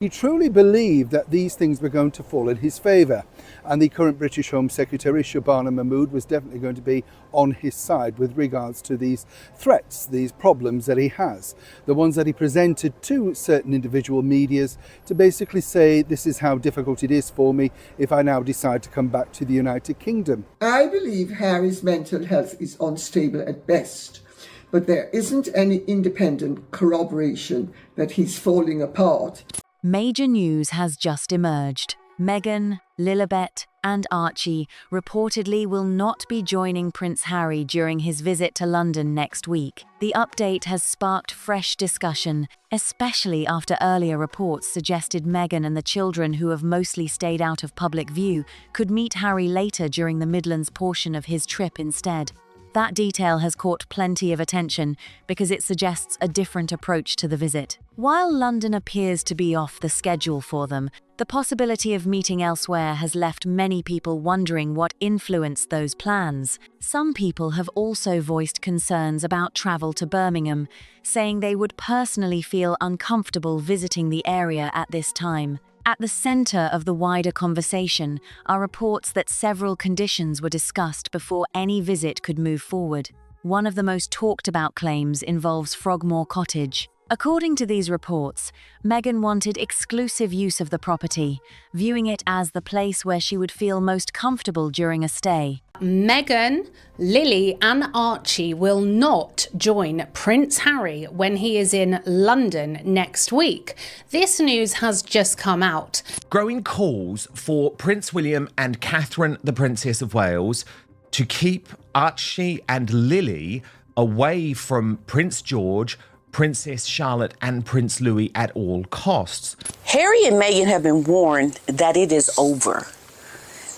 He truly believed that these things were going to fall in his favour, and the current British Home Secretary, Shabana Mahmood, was definitely going to be on his side with regards to these threats, these problems that he has, the ones that he presented to certain individual medias to basically say, this is how difficult it is for me if I now decide to come back to the United Kingdom. I believe Harry's mental health is unstable at best, but there isn't any independent corroboration that he's falling apart. Major news has just emerged. Meghan, Lilibet, and Archie reportedly will not be joining Prince Harry during his visit to London next week. The update has sparked fresh discussion, especially after earlier reports suggested Meghan and the children, who have mostly stayed out of public view, could meet Harry later during the Midlands portion of his trip instead. That detail has caught plenty of attention because it suggests a different approach to the visit. While London appears to be off the schedule for them, the possibility of meeting elsewhere has left many people wondering what influenced those plans. Some people have also voiced concerns about travel to Birmingham, saying they would personally feel uncomfortable visiting the area at this time. At the centre of the wider conversation are reports that several conditions were discussed before any visit could move forward. One of the most talked about claims involves Frogmore Cottage. According to these reports, Meghan wanted exclusive use of the property, viewing it as the place where she would feel most comfortable during a stay. Meghan, Lily and Archie will not join Prince Harry when he is in London next week. This news has just come out. Growing calls for Prince William and Catherine, the Princess of Wales, to keep Archie and Lily away from Prince George, Princess Charlotte and Prince Louis at all costs. Harry and Meghan have been warned that it is over.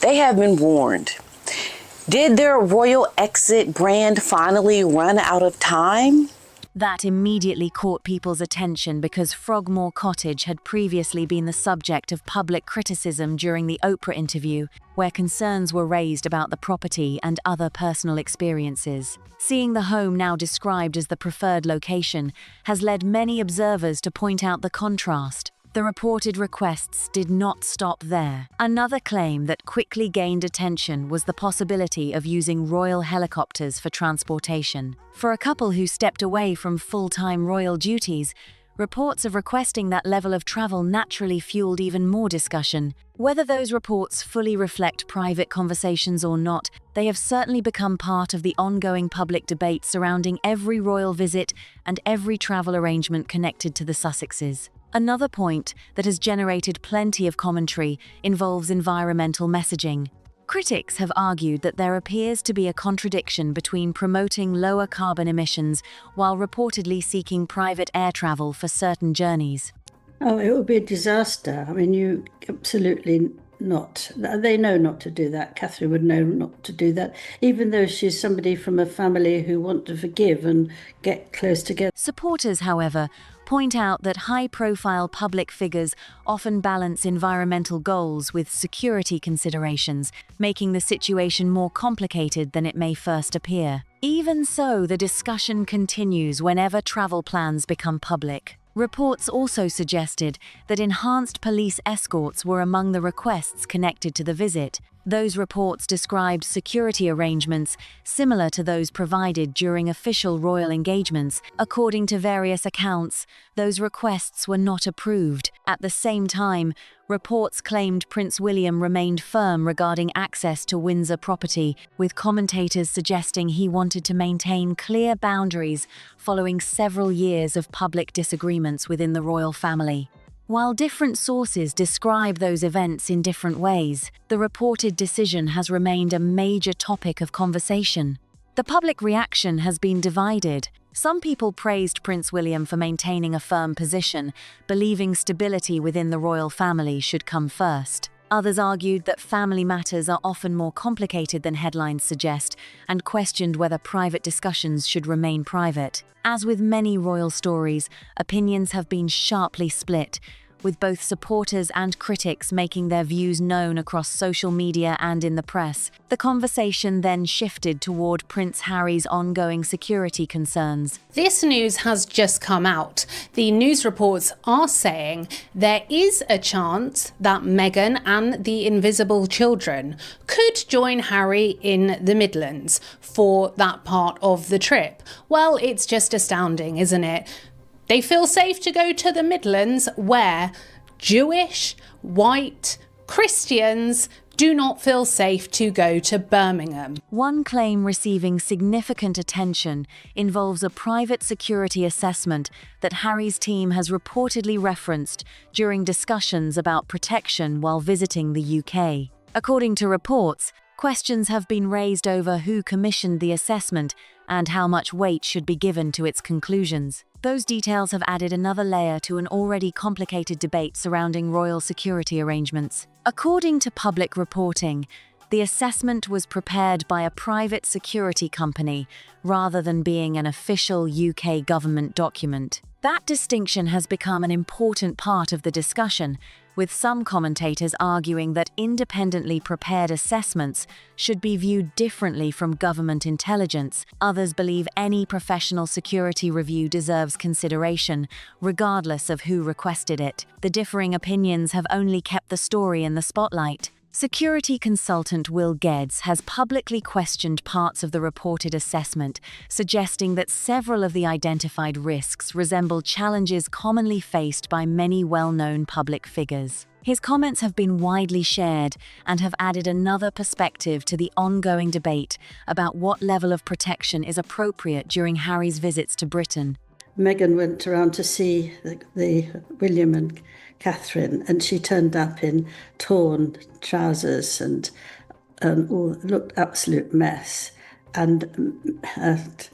They have been warned. Did their royal exit brand finally run out of time? That immediately caught people's attention because Frogmore Cottage had previously been the subject of public criticism during the Oprah interview, where concerns were raised about the property and other personal experiences. Seeing the home now described as the preferred location has led many observers to point out the contrast. The reported requests did not stop there. Another claim that quickly gained attention was the possibility of using royal helicopters for transportation. For a couple who stepped away from full-time royal duties, reports of requesting that level of travel naturally fueled even more discussion. Whether those reports fully reflect private conversations or not, they have certainly become part of the ongoing public debate surrounding every royal visit and every travel arrangement connected to the Sussexes. Another point that has generated plenty of commentary involves environmental messaging. Critics have argued that there appears to be a contradiction between promoting lower carbon emissions while reportedly seeking private air travel for certain journeys. Oh, it would be a disaster. I mean, you absolutely not. They know not to do that. Catherine would know not to do that, even though she's somebody from a family who want to forgive and get close together. Supporters, however, point out that high-profile public figures often balance environmental goals with security considerations, making the situation more complicated than it may first appear. Even so, the discussion continues whenever travel plans become public. Reports also suggested that enhanced police escorts were among the requests connected to the visit. Those reports described security arrangements similar to those provided during official royal engagements. According to various accounts, those requests were not approved. At the same time, reports claimed Prince William remained firm regarding access to Windsor property, with commentators suggesting he wanted to maintain clear boundaries following several years of public disagreements within the royal family. While different sources describe those events in different ways, the reported decision has remained a major topic of conversation. The public reaction has been divided. Some people praised Prince William for maintaining a firm position, believing stability within the royal family should come first. Others argued that family matters are often more complicated than headlines suggest, and questioned whether private discussions should remain private. As with many royal stories, opinions have been sharply split, with both supporters and critics making their views known across social media and in the press. The conversation then shifted toward Prince Harry's ongoing security concerns. This news has just come out. The news reports are saying there is a chance that Meghan and the invisible children could join Harry in the Midlands for that part of the trip. Well, it's just astounding, isn't it? They feel safe to go to the Midlands where Jewish, white, Christians do not feel safe to go to Birmingham. One claim receiving significant attention involves a private security assessment that Harry's team has reportedly referenced during discussions about protection while visiting the UK. According to reports, questions have been raised over who commissioned the assessment and how much weight should be given to its conclusions. Those details have added another layer to an already complicated debate surrounding royal security arrangements. According to public reporting, the assessment was prepared by a private security company rather than being an official UK government document. That distinction has become an important part of the discussion, with some commentators arguing that independently prepared assessments should be viewed differently from government intelligence. Others believe any professional security review deserves consideration, regardless of who requested it. The differing opinions have only kept the story in the spotlight. Security consultant Will Geddes has publicly questioned parts of the reported assessment, suggesting that several of the identified risks resemble challenges commonly faced by many well-known public figures. His comments have been widely shared and have added another perspective to the ongoing debate about what level of protection is appropriate during Harry's visits to Britain. Meghan went around to see the William and Catherine, and she turned up in torn trousers and all looked absolute mess. And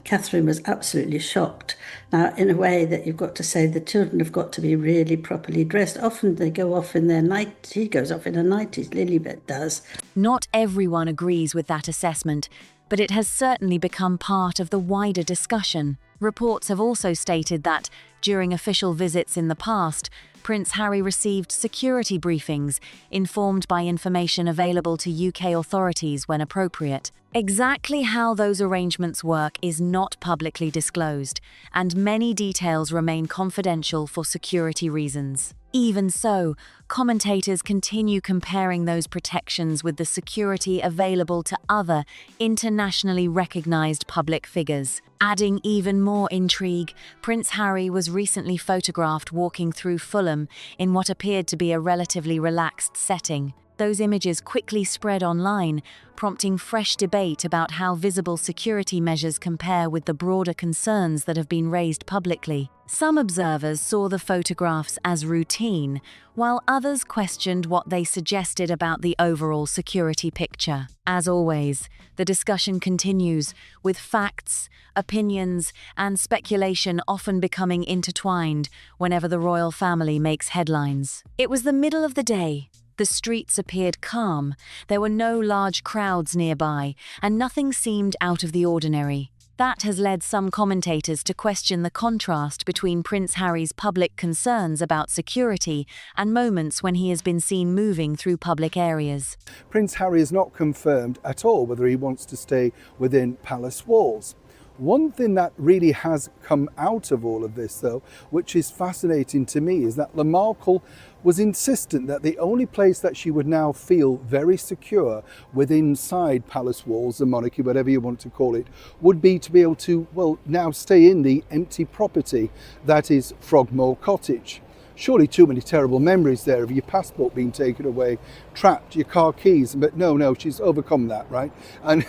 Catherine was absolutely shocked. Now, in a way that you've got to say the children have got to be really properly dressed. Often they go off in their night. She goes off in her nighties, Lilibet does. Not everyone agrees with that assessment, but it has certainly become part of the wider discussion. Reports have also stated that, during official visits in the past, Prince Harry received security briefings informed by information available to UK authorities when appropriate. Exactly how those arrangements work is not publicly disclosed, and many details remain confidential for security reasons. Even so, commentators continue comparing those protections with the security available to other internationally recognized public figures. Adding even more intrigue, Prince Harry was recently photographed walking through Fulham in what appeared to be a relatively relaxed setting. Those images quickly spread online, prompting fresh debate about how visible security measures compare with the broader concerns that have been raised publicly. Some observers saw the photographs as routine, while others questioned what they suggested about the overall security picture. As always, the discussion continues, with facts, opinions, and speculation often becoming intertwined whenever the royal family makes headlines. It was the middle of the day. The streets appeared calm, there were no large crowds nearby, and nothing seemed out of the ordinary. That has led some commentators to question the contrast between Prince Harry's public concerns about security and moments when he has been seen moving through public areas. Prince Harry has not confirmed at all whether he wants to stay within palace walls. One thing that really has come out of all of this, though, which is fascinating to me, is that Markle was insistent that the only place that she would now feel very secure within inside palace walls, the monarchy, whatever you want to call it, would be to be able to, well, now stay in the empty property that is Frogmore Cottage. Surely too many terrible memories there of your passport being taken away, trapped, your car keys, but no, she's overcome that, right? And,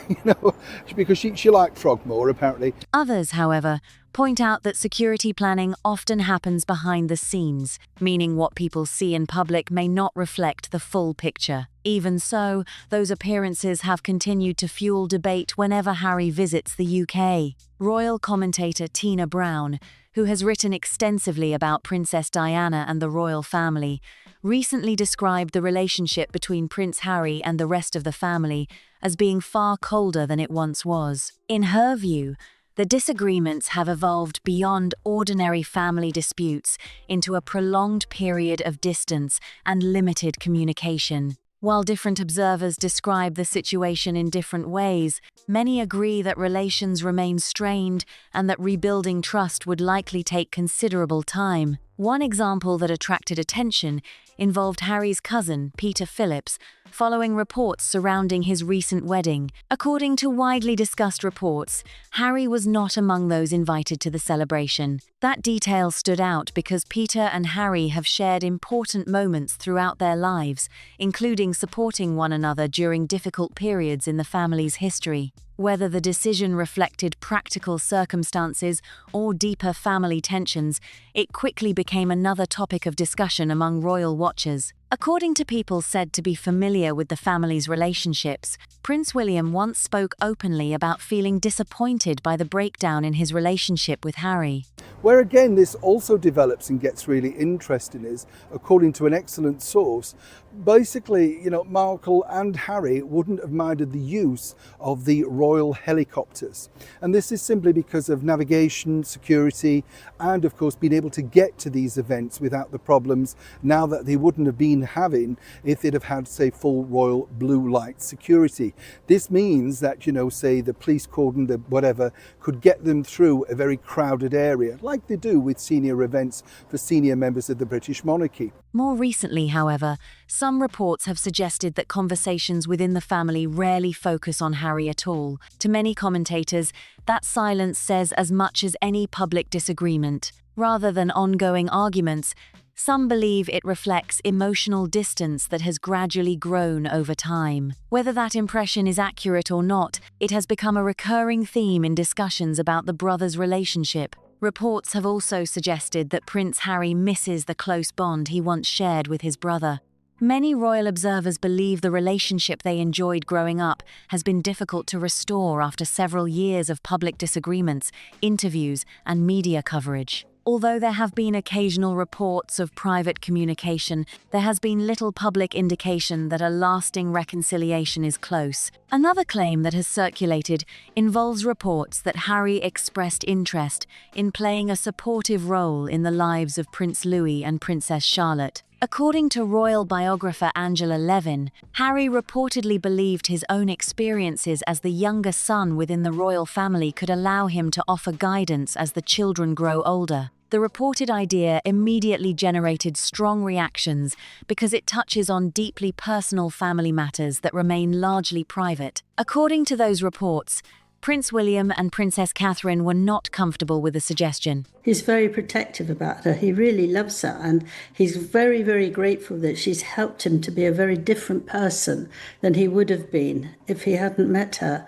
because she liked Frogmore, apparently. Others, however, point out that security planning often happens behind the scenes, meaning what people see in public may not reflect the full picture. Even so, those appearances have continued to fuel debate whenever Harry visits the UK. Royal commentator Tina Brown, who has written extensively about Princess Diana and the royal family, recently described the relationship between Prince Harry and the rest of the family as being far colder than it once was. In her view, The disagreements have evolved beyond ordinary family disputes into a prolonged period of distance and limited communication. While different observers describe the situation in different ways, many agree that relations remain strained and that rebuilding trust would likely take considerable time. One example that attracted attention involved Harry's cousin, Peter Phillips, following reports surrounding his recent wedding. According to widely discussed reports, Harry was not among those invited to the celebration. That detail stood out because Peter and Harry have shared important moments throughout their lives, including supporting one another during difficult periods in the family's history. Whether the decision reflected practical circumstances or deeper family tensions, it quickly became another topic of discussion among royal watchers. According to people said to be familiar with the family's relationships, Prince William once spoke openly about feeling disappointed by the breakdown in his relationship with Harry. Where again this also develops and gets really interesting is, according to an excellent source, basically, Markle and Harry wouldn't have minded the use of the royal helicopters. And this is simply because of navigation, security, and of course being able to get to these events without the problems now that they wouldn't have been having if they'd have had, say, full royal blue light security. This means that, say the police cordon, the whatever, could get them through a very crowded area, like they do with senior events for senior members of the British monarchy. More recently, however, some reports have suggested that conversations within the family rarely focus on Harry at all. To many commentators, that silence says as much as any public disagreement. Rather than ongoing arguments, some believe it reflects emotional distance that has gradually grown over time. Whether that impression is accurate or not, it has become a recurring theme in discussions about the brothers' relationship. Reports have also suggested that Prince Harry misses the close bond he once shared with his brother. Many royal observers believe the relationship they enjoyed growing up has been difficult to restore after several years of public disagreements, interviews, and media coverage. Although there have been occasional reports of private communication, there has been little public indication that a lasting reconciliation is close. Another claim that has circulated involves reports that Harry expressed interest in playing a supportive role in the lives of Prince Louis and Princess Charlotte. According to royal biographer Angela Levin, Harry reportedly believed his own experiences as the younger son within the royal family could allow him to offer guidance as the children grow older. The reported idea immediately generated strong reactions because it touches on deeply personal family matters that remain largely private. According to those reports, Prince William and Princess Catherine were not comfortable with the suggestion. He's very protective about her. He really loves her, and he's very, very grateful that she's helped him to be a very different person than he would have been if he hadn't met her.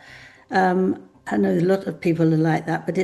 I know a lot of people are like that, but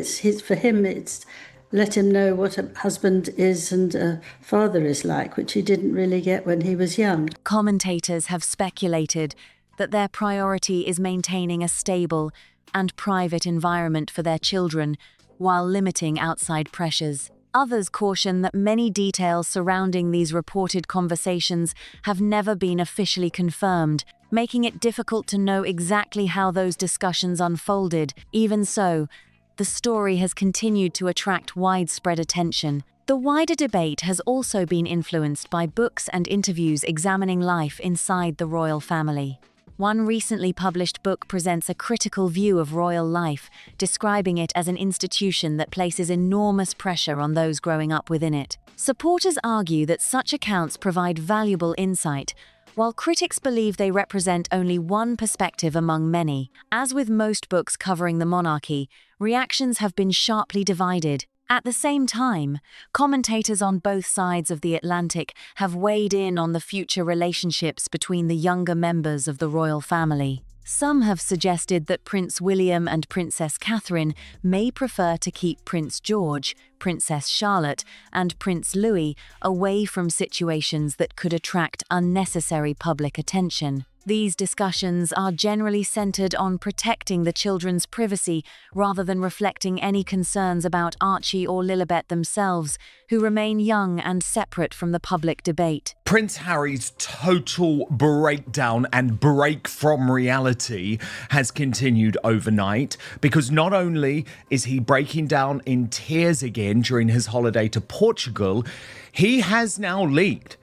for him, it's let him know what a husband is and a father is like, which he didn't really get when he was young. Commentators have speculated that their priority is maintaining a stable and private environment for their children while limiting outside pressures. Others caution that many details surrounding these reported conversations have never been officially confirmed, making it difficult to know exactly how those discussions unfolded. Even so, the story has continued to attract widespread attention. The wider debate has also been influenced by books and interviews examining life inside the royal family. One recently published book presents a critical view of royal life, describing it as an institution that places enormous pressure on those growing up within it. Supporters argue that such accounts provide valuable insight, while critics believe they represent only one perspective among many. As with most books covering the monarchy, reactions have been sharply divided. At the same time, commentators on both sides of the Atlantic have weighed in on the future relationships between the younger members of the royal family. Some have suggested that Prince William and Princess Catherine may prefer to keep Prince George, Princess Charlotte, and Prince Louis away from situations that could attract unnecessary public attention. These discussions are generally centered on protecting the children's privacy rather than reflecting any concerns about Archie or Lilibet themselves, who remain young and separate from the public debate. Prince Harry's total breakdown and break from reality has continued overnight, because not only is he breaking down in tears again during his holiday to Portugal, he has now leaked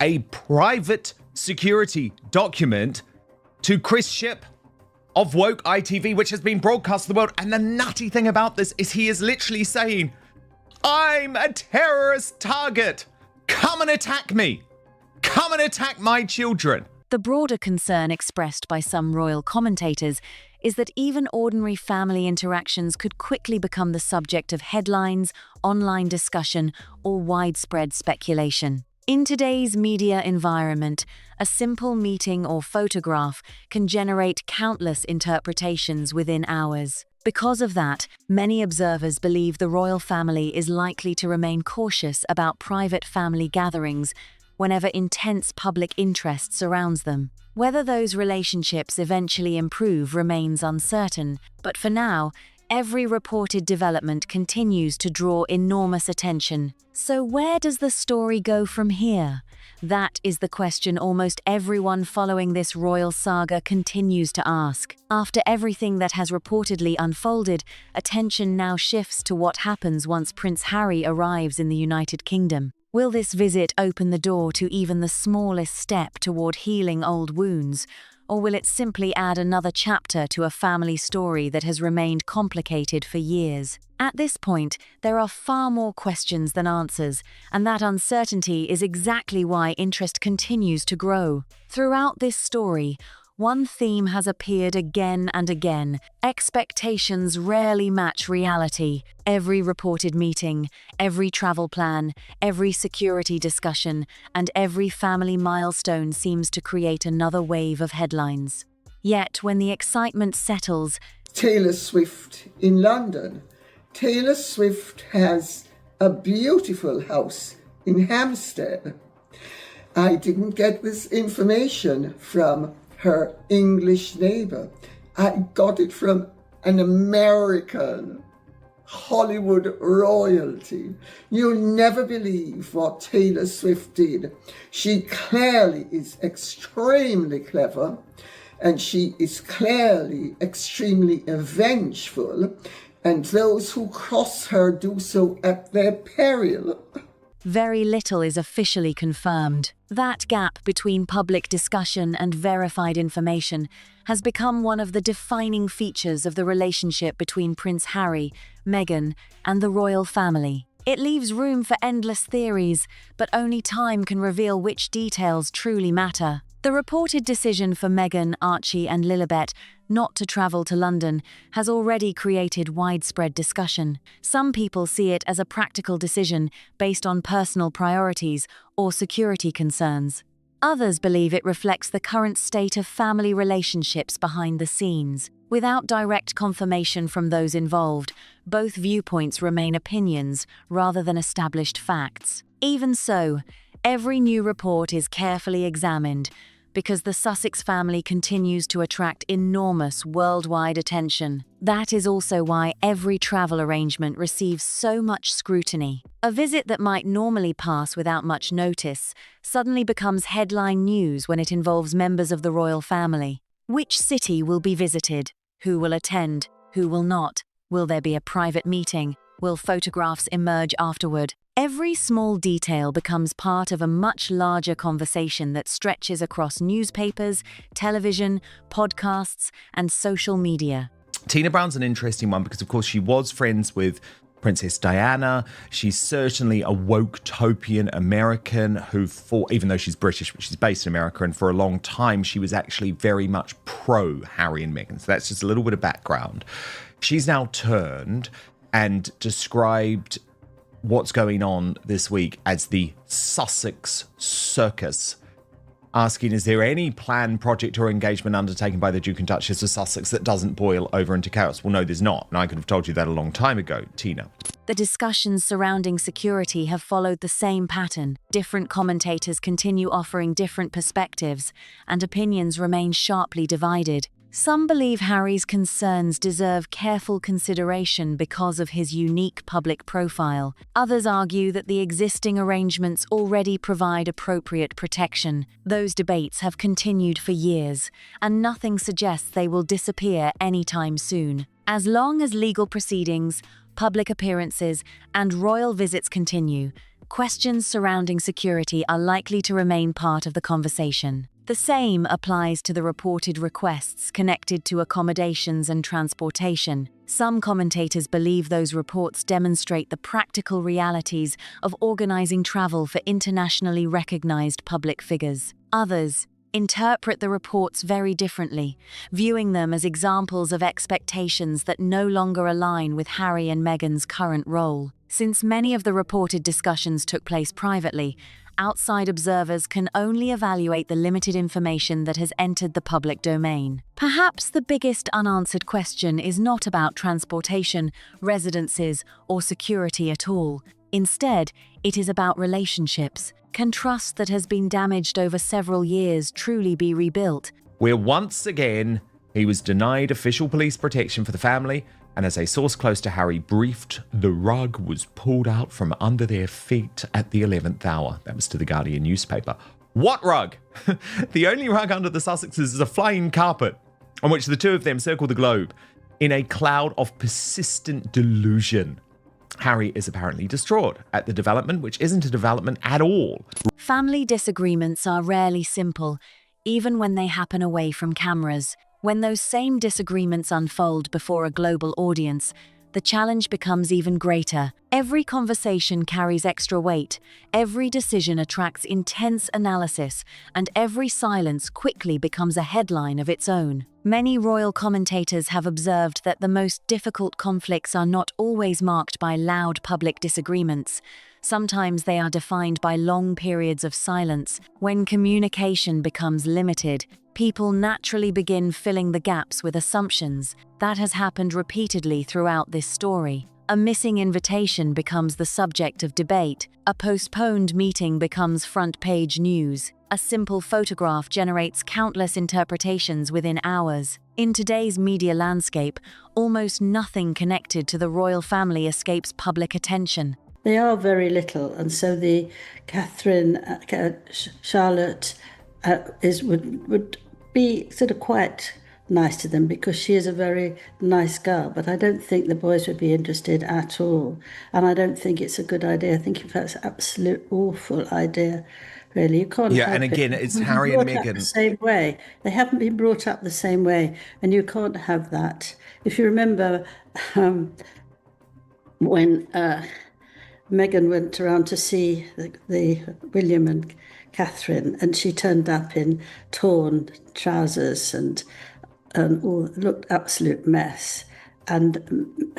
a private security document to Chris Shipp of Woke ITV, which has been broadcast to the world. And the nutty thing about this is he is literally saying, "I'm a terrorist target. Come and attack me. Come and attack my children." The broader concern expressed by some royal commentators is that even ordinary family interactions could quickly become the subject of headlines, online discussion, or widespread speculation. In today's media environment, a simple meeting or photograph can generate countless interpretations within hours. Because of that, many observers believe the royal family is likely to remain cautious about private family gatherings whenever intense public interest surrounds them. Whether those relationships eventually improve remains uncertain, but for now, every reported development continues to draw enormous attention. So where does the story go from here? That is the question almost everyone following this royal saga continues to ask. After everything that has reportedly unfolded, attention now shifts to what happens once Prince Harry arrives in the United Kingdom. Will this visit open the door to even the smallest step toward healing old wounds? Or will it simply add another chapter to a family story that has remained complicated for years? At this point, there are far more questions than answers, and that uncertainty is exactly why interest continues to grow. Throughout this story, one theme has appeared again and again. Expectations rarely match reality. Every reported meeting, every travel plan, every security discussion, and every family milestone seems to create another wave of headlines. Yet, when the excitement settles, Taylor Swift in London. Taylor Swift has a beautiful house in Hampstead. I didn't get this information from her English neighbor. I got it from an American Hollywood royalty. You'll never believe what Taylor Swift did. She clearly is extremely clever, and she is clearly extremely vengeful, and those who cross her do so at their peril. very little is officially confirmed. That gap between public discussion and verified information has become one of the defining features of the relationship between Prince Harry, Meghan, and the royal family. It leaves room for endless theories, but only time can reveal which details truly matter. The reported decision for Meghan, Archie, and Lilibet not to travel to London has already created widespread discussion. Some people see it as a practical decision based on personal priorities or security concerns. Others believe it reflects the current state of family relationships behind the scenes. Without direct confirmation from those involved, both viewpoints remain opinions rather than established facts. Even so, every new report is carefully examined because the Sussex family continues to attract enormous worldwide attention. That is also why every travel arrangement receives so much scrutiny. A visit that might normally pass without much notice suddenly becomes headline news when it involves members of the royal family. Which city will be visited? Who will attend? Who will not? Will there be a private meeting? Will photographs emerge afterward? Every small detail becomes part of a much larger conversation that stretches across newspapers, television, podcasts, and social media. Tina Brown's an interesting one because, of course, she was friends with Princess Diana. She's certainly a woke-topian American who fought, even though she's British, but she's based in America, and for a long time she was actually very much pro-Harry and Meghan. So that's just a little bit of background. She's now turned and described what's going on this week as the Sussex circus. asking, is there any planned project or engagement undertaken by the Duke and Duchess of Sussex that doesn't boil over into chaos? Well, no, there's not. And I could have told you that a long time ago, Tina. The discussions surrounding security have followed the same pattern. Different commentators continue offering different perspectives, and opinions remain sharply divided. Some believe Harry's concerns deserve careful consideration because of his unique public profile. Others argue that the existing arrangements already provide appropriate protection. Those debates have continued for years, and nothing suggests they will disappear anytime soon. As long as legal proceedings, public appearances, and royal visits continue, questions surrounding security are likely to remain part of the conversation. The same applies to the reported requests connected to accommodations and transportation. Some commentators believe those reports demonstrate the practical realities of organizing travel for internationally recognized public figures. Others interpret the reports very differently, viewing them as examples of expectations that no longer align with Harry and Meghan's current role. Since many of the reported discussions took place privately, outside observers can only evaluate the limited information that has entered the public domain. Perhaps the biggest unanswered question is not about transportation, residences, or security at all. Instead, it is about relationships. Can trust that has been damaged over several years truly be rebuilt? Where once again, he was denied official police protection for the family, and as a source close to Harry briefed, the rug was pulled out from under their feet at the 11th hour. That was to the Guardian newspaper. What rug? The only rug under the Sussexes is a flying carpet on which the two of them circle the globe in a cloud of persistent delusion. Harry is apparently distraught at the development, which isn't a development at all. Family disagreements are rarely simple, even when they happen away from cameras. When those same disagreements unfold before a global audience, the challenge becomes even greater. Every conversation carries extra weight, every decision attracts intense analysis, and every silence quickly becomes a headline of its own. Many royal commentators have observed that the most difficult conflicts are not always marked by loud public disagreements. Sometimes they are defined by long periods of silence. When communication becomes limited, people naturally begin filling the gaps with assumptions. That has happened repeatedly throughout this story. A missing invitation becomes the subject of debate. A postponed meeting becomes front-page news. A simple photograph generates countless interpretations within hours. In today's media landscape, almost nothing connected to the royal family escapes public attention. They are very little, and so the Charlotte would be sort of quite nice to them because she is a very nice girl, but I don't think the boys would be interested at all, and I don't think it's a good idea. I think in fact it's an absolute awful idea. Really, you can't. Yeah, and again, it's Harry and Meghan. The same way. They haven't been brought up the same way, and you can't have that. If you remember, when Meghan went around to see the William and Catherine, and she turned up in torn trousers and all looked absolute mess. And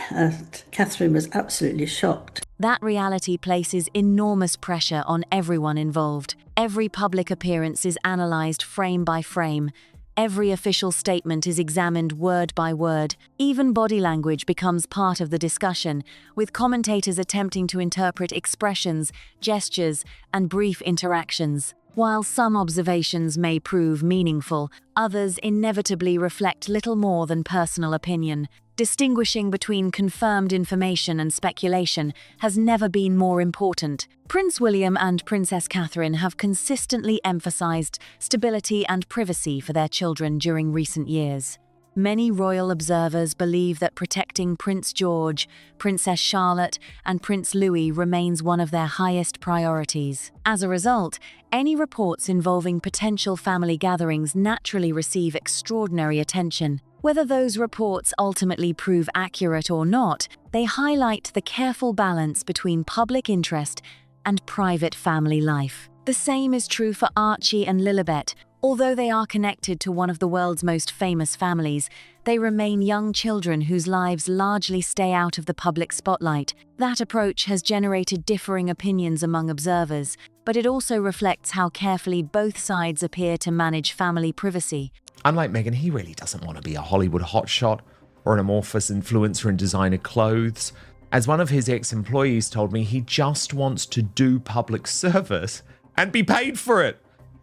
Catherine was absolutely shocked. That reality places enormous pressure on everyone involved. Every public appearance is analysed frame by frame. Every official statement is examined word by word. Even body language becomes part of the discussion, with commentators attempting to interpret expressions, gestures, and brief interactions. While some observations may prove meaningful, others inevitably reflect little more than personal opinion. Distinguishing between confirmed information and speculation has never been more important. Prince William and Princess Catherine have consistently emphasized stability and privacy for their children during recent years. Many royal observers believe that protecting Prince George, Princess Charlotte, and Prince Louis remains one of their highest priorities. As a result, any reports involving potential family gatherings naturally receive extraordinary attention. Whether those reports ultimately prove accurate or not, they highlight the careful balance between public interest and private family life. The same is true for Archie and Lilibet, Although they are connected to one of the world's most famous families, they remain young children whose lives largely stay out of the public spotlight. That approach has generated differing opinions among observers, but it also reflects how carefully both sides appear to manage family privacy. Unlike Meghan, he really doesn't want to be a Hollywood hotshot or an amorphous influencer in designer clothes. As one of his ex-employees told me, he just wants to do public service and be paid for it,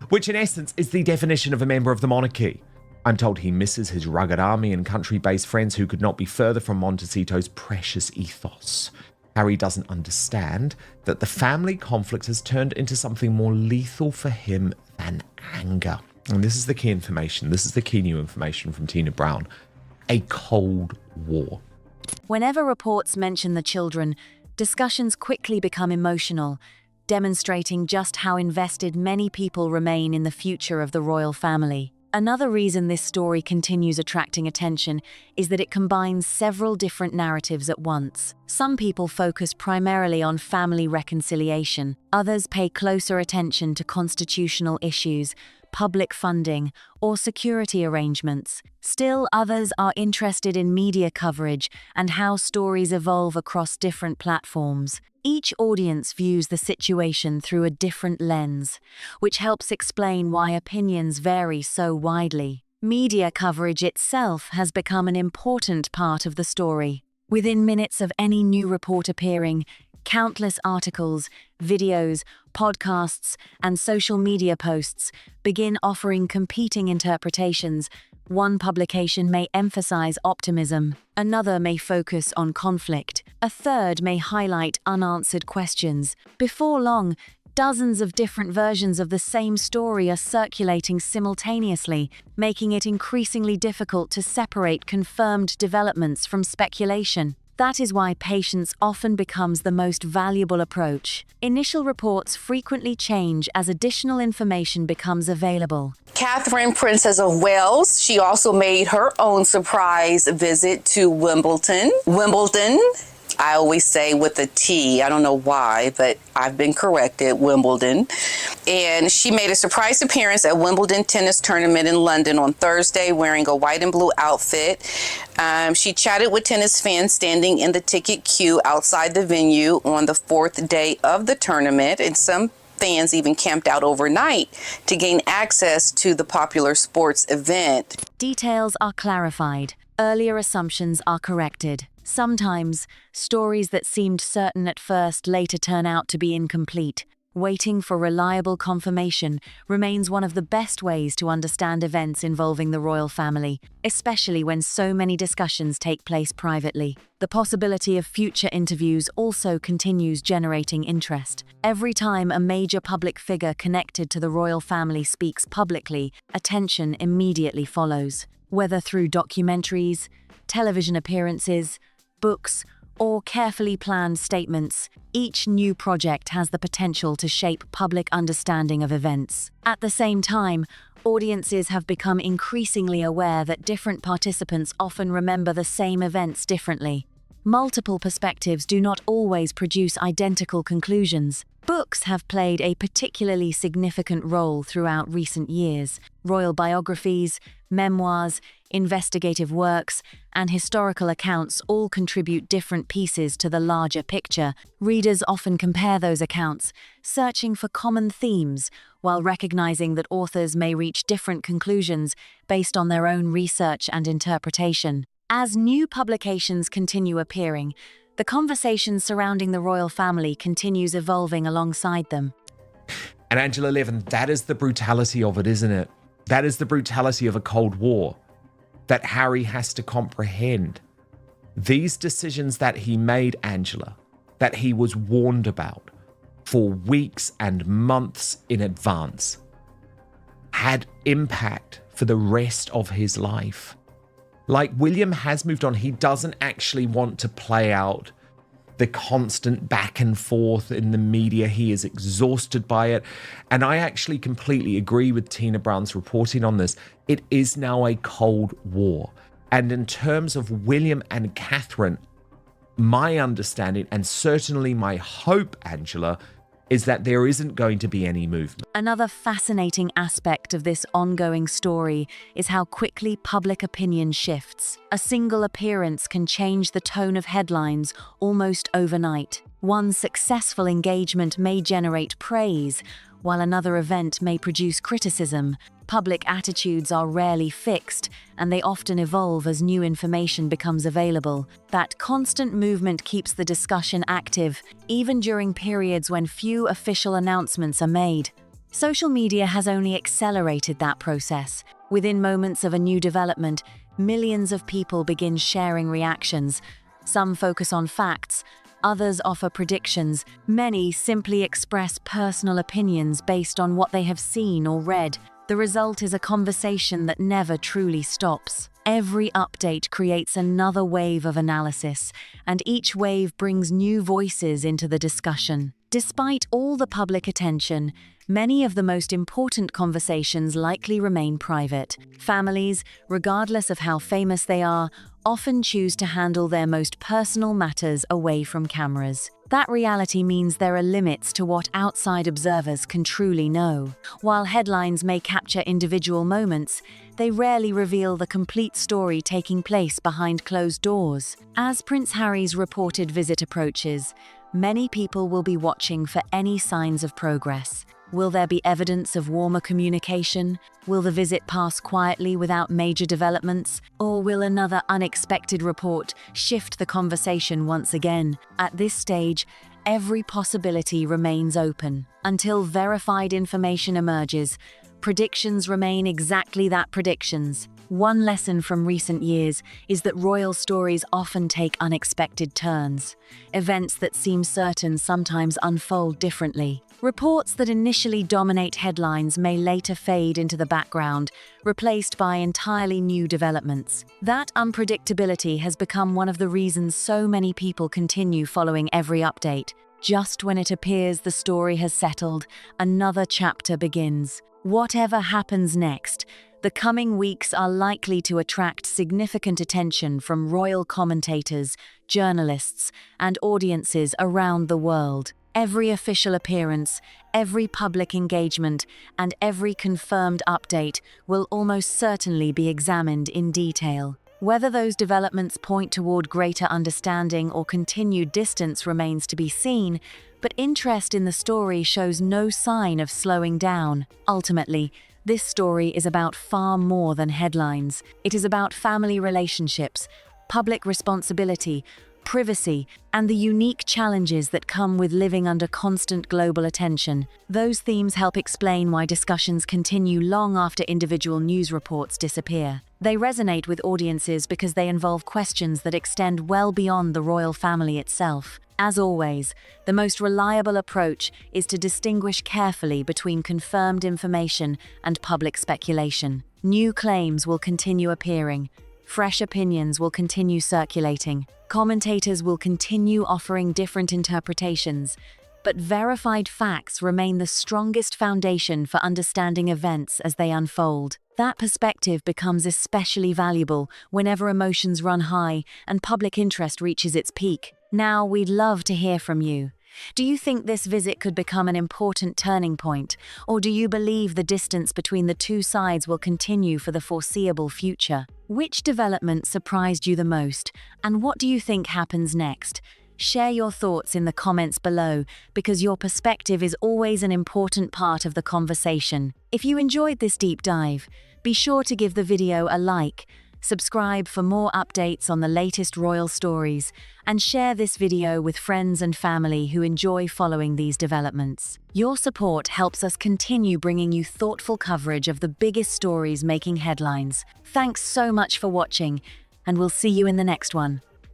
which in essence is the definition of a member of the monarchy. I'm told he misses his rugged army and country-based friends who could not be further from Montecito's precious ethos. Harry doesn't understand that the family conflict has turned into something more lethal for him than anger. And this is the key information. This is the key new information from Tina Brown. A Cold War. Whenever reports mention the children, discussions quickly become emotional, demonstrating just how invested many people remain in the future of the royal family. Another reason this story continues attracting attention is that it combines several different narratives at once. Some people focus primarily on family reconciliation, others pay closer attention to constitutional issues, public funding, or security arrangements. Still, others are interested in media coverage and how stories evolve across different platforms. Each audience views the situation through a different lens, which helps explain why opinions vary so widely. Media coverage itself has become an important part of the story. Within minutes of any new report appearing, countless articles, videos, podcasts, and social media posts begin offering competing interpretations. One publication may emphasize optimism, another may focus on conflict, a third may highlight unanswered questions. Before long, dozens of different versions of the same story are circulating simultaneously, making it increasingly difficult to separate confirmed developments from speculation. That is why patience often becomes the most valuable approach. Initial reports frequently change as additional information becomes available. Catherine, Princess of Wales, she also made her own surprise visit to Wimbledon. I always say with a T, I don't know why, but I've been corrected, Wimbledon. And she made a surprise appearance at Wimbledon tennis tournament in London on Thursday wearing a white and blue outfit. She chatted with tennis fans standing in the ticket queue outside the venue on the fourth day of the tournament, and some fans even camped out overnight to gain access to the popular sports event. Details are clarified. Earlier assumptions are corrected. Sometimes, stories that seemed certain at first later turn out to be incomplete. Waiting for reliable confirmation remains one of the best ways to understand events involving the royal family, especially when so many discussions take place privately. The possibility of future interviews also continues generating interest. Every time a major public figure connected to the royal family speaks publicly, attention immediately follows. Whether through documentaries, television appearances, books, or carefully planned statements, each new project has the potential to shape public understanding of events. At the same time, audiences have become increasingly aware that different participants often remember the same events differently. Multiple perspectives do not always produce identical conclusions. Books have played a particularly significant role throughout recent years. Royal biographies, memoirs, investigative works, and historical accounts all contribute different pieces to the larger picture. Readers often compare those accounts, searching for common themes, while recognizing that authors may reach different conclusions based on their own research and interpretation. As new publications continue appearing, the conversation surrounding the royal family continues evolving alongside them. And Angela Levin, that is the brutality of it, isn't it? That is the brutality of a Cold War that Harry has to comprehend. These decisions that he made, Angela, that he was warned about for weeks and months in advance, had impact for the rest of his life. Like, William has moved on. He doesn't actually want to play out the constant back and forth in the media. He is exhausted by it. And I actually completely agree with Tina Brown's reporting on this. It is now a Cold War. And in terms of William and Catherine, my understanding, and certainly my hope, Angela, is that there isn't going to be any movement. Another fascinating aspect of this ongoing story is how quickly public opinion shifts. A single appearance can change the tone of headlines almost overnight. One successful engagement may generate praise, while another event may produce criticism. Public attitudes are rarely fixed, and they often evolve as new information becomes available. That constant movement keeps the discussion active, even during periods when few official announcements are made. Social media has only accelerated that process. Within moments of a new development, millions of people begin sharing reactions. Some focus on facts, others offer predictions. Many simply express personal opinions based on what they have seen or read. The result is a conversation that never truly stops. Every update creates another wave of analysis, and each wave brings new voices into the discussion. Despite all the public attention, many of the most important conversations likely remain private. Families, regardless of how famous they are, often choose to handle their most personal matters away from cameras. That reality means there are limits to what outside observers can truly know. While headlines may capture individual moments, they rarely reveal the complete story taking place behind closed doors. As Prince Harry's reported visit approaches, many people will be watching for any signs of progress. Will there be evidence of warmer communication? Will the visit pass quietly without major developments? Or will another unexpected report shift the conversation once again? At this stage, every possibility remains open. Until verified information emerges, predictions remain exactly that, predictions. One lesson from recent years is that royal stories often take unexpected turns. Events that seem certain sometimes unfold differently. Reports that initially dominate headlines may later fade into the background, replaced by entirely new developments. That unpredictability has become one of the reasons so many people continue following every update. Just when it appears the story has settled, another chapter begins. Whatever happens next, the coming weeks are likely to attract significant attention from royal commentators, journalists, and audiences around the world. Every official appearance, every public engagement, and every confirmed update will almost certainly be examined in detail. Whether those developments point toward greater understanding or continued distance remains to be seen, but interest in the story shows no sign of slowing down. Ultimately, this story is about far more than headlines. It is about family relationships, public responsibility, privacy, and the unique challenges that come with living under constant global attention. Those themes help explain why discussions continue long after individual news reports disappear. They resonate with audiences because they involve questions that extend well beyond the royal family itself. As always, the most reliable approach is to distinguish carefully between confirmed information and public speculation. New claims will continue appearing. Fresh opinions will continue circulating. Commentators will continue offering different interpretations, but verified facts remain the strongest foundation for understanding events as they unfold. That perspective becomes especially valuable whenever emotions run high and public interest reaches its peak. Now, we'd love to hear from you. Do you think this visit could become an important turning point, or do you believe the distance between the two sides will continue for the foreseeable future? Which development surprised you the most, and what do you think happens next? Share your thoughts in the comments below, because your perspective is always an important part of the conversation. If you enjoyed this deep dive, be sure to give the video a like, subscribe for more updates on the latest royal stories, and share this video with friends and family who enjoy following these developments. Your support helps us continue bringing you thoughtful coverage of the biggest stories making headlines. Thanks so much for watching, and we'll see you in the next one.